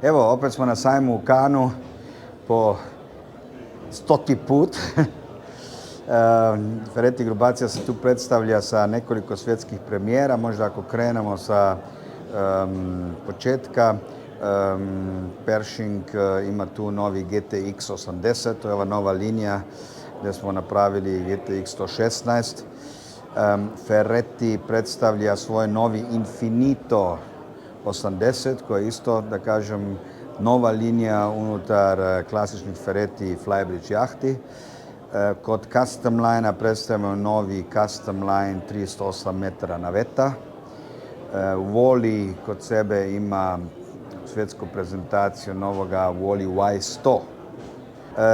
Evo, opet smo na sajmu u Cannesu po 100. put. Ferretti grupacija se tu predstavlja sa nekoliko svjetskih premijera. Možda ako krenemo sa početka, Pershing ima tu novi GTX 80, to je ova nova linija gdje smo napravili GTX 116. Ferretti predstavlja svoj novi Infinito 80, koji je isto, da kažem, nova linija unutar klasičnih Ferretti Flybridge jahti. Kod Custom Linea predstavljamo novi Custom Line 308 metara naveta. Wally kod sebe ima svjetsku prezentaciju novoga Wally Y100.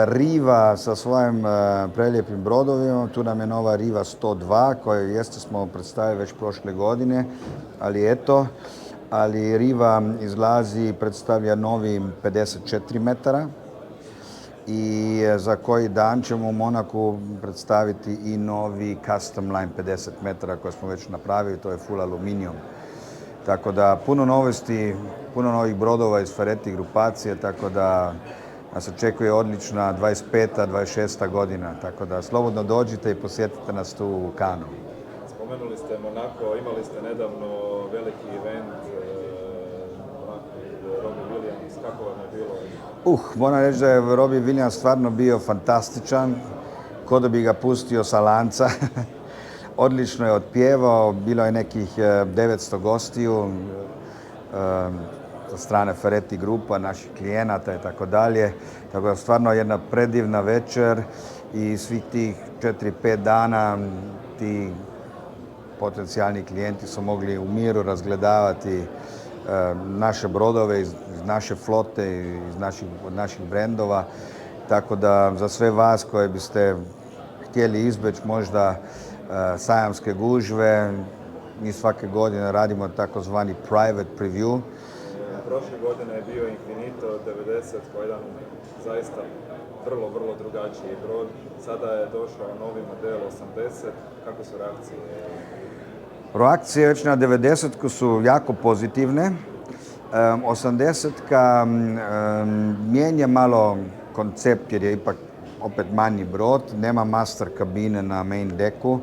Riva sa svojim prelijepim brodovima, tu nam je nova Riva 102, koju jeste smo predstavili već prošle godine, ali Riva izlazi i predstavlja novi 54 metara i za koji dan ćemo u Monaku predstaviti i novi Custom Line 50 metara koji smo već napravili, to je full aluminijum. Tako da puno novosti, puno novih brodova iz Ferretti grupacije, tako da nas očekuje odlična 25. 26. godina, tako da slobodno dođite i posjetite nas tu u Cannesu. Spomenuli ste Monako, imali ste nedavno veliki event, Robbie Williams, kako vam je bilo? Moram reći da je Robbie Williams stvarno bio fantastičan, ko da bi ga pustio sa lanca. Odlično je otpjevao, bilo je nekih 900 gostiju sa strane Ferretti grupa, naših klijenata i tako dalje. Tako da stvarno jedna predivna večer i svih tih 4-5 dana ti potencijalni klijenti su mogli u miru razgledavati naše brodove iz naše flote, od naših brendova. Tako da za sve vas koji biste htjeli izbjeći možda sajamske gužve, mi svake godine radimo takozvani private preview. Prošle godine je bio Infinito 90 koji je jedan zaista vrlo drugačiji brod. Sada je došao novi model 80. Kako su reakcije? Reakcije već na 90-ku su jako pozitivne. 80-ka mijenja malo koncept jer je ipak opet manji brod. Nema master kabine na main decku,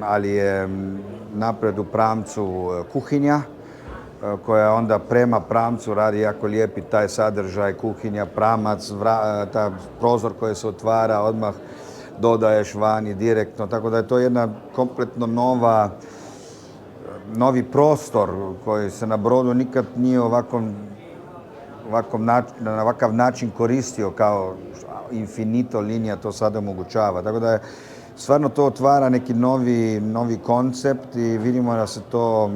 ali je napred u pramcu kuhinja koja onda prema pramcu radi jako lijepi taj sadržaj, kuhinja, pramac, ta prozor koji se otvara, odmah dodaješ vani direktno, tako da je to jedna kompletno novi prostor koji se na brodu nikad nije na ovakav način koristio kao Infinito linija to sada omogućava. Tako da je stvarno to otvara neki novi koncept i vidimo da se to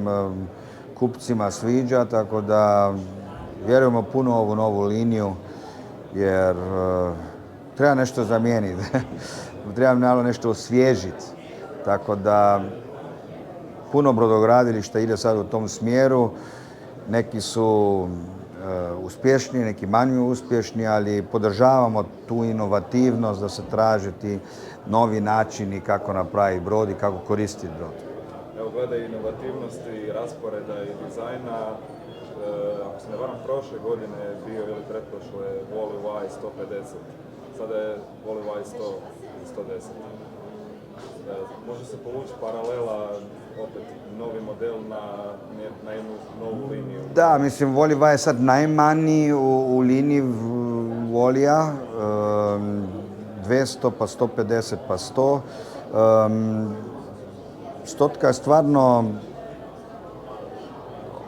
kupcima sviđa, tako da vjerujemo puno u ovu novu liniju jer treba nešto zamijeniti, treba malo nešto osvježiti. Tako da puno brodogradilišta ide sad u tom smjeru, neki su uspješni, neki manje uspješni, ali podržavamo tu inovativnost da se traže ti novi načini kako napraviti brod i kako koristiti brod. Evo, glede inovativnosti, rasporeda i dizajna, ako se ne varam, prošle godine je bio ili pretprošle Wally Y 150, sada je Wally Y 110. Može se povući paralela, opet novi model na jednu novu liniju. Da, mislim, Wally Y je sad najmanji u liniji Wallya, 200 pa 150 pa 100. Stotka je stvarno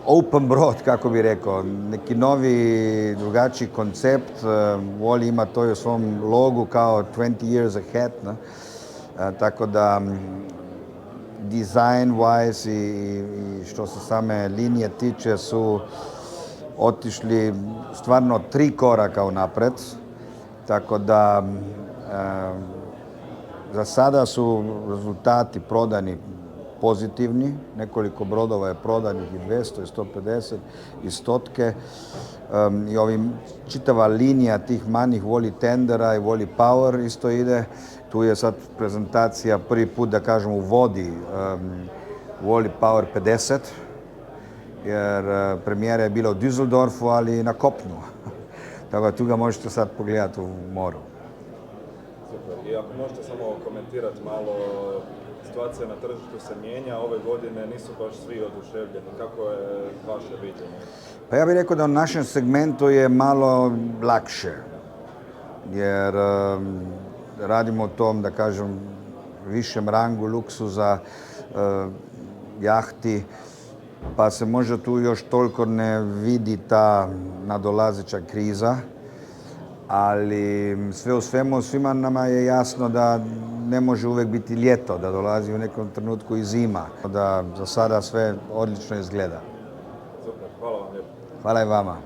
open brod, kako bi rekao, neki novi, drugačiji koncept. Wally ima to i u svom logu kao 20 years ahead. Ne? Tako da design wise i što se same linije tiče su otišli stvarno 3 koraka unapred. Tako da za sada su rezultati prodani pozitivni. Nekoliko brodova je prodanih i 200, i 150, i 100. I čitava linija tih manjih Wally Tendera i Wally Power isto ide. Tu je sad prezentacija prvi put, da kažem, u vodi Wally Power 50 jer premijera je bila u Düsseldorfu, ali na kopnu. Tako da tu ga možete sad pogledati u moru. Super. I ako možete samo komentirati malo, situacija na tržištu se mijenja, ove godine nisu baš svi oduševljeni. Kako je vaše viđenje? Pa ja bih rekao da u našem segmentu je malo lakše, jer radimo o tom, da kažem, višem rangu luksuza, jahti, pa se možda tu još toliko ne vidi ta nadolazeća kriza, ali sve u svemu svima nama je jasno da ne može uvijek biti ljeto, da dolazi u nekom trenutku i zima, da za sada sve odlično izgleda. Super, hvala vam lijepo. Hvala i vama.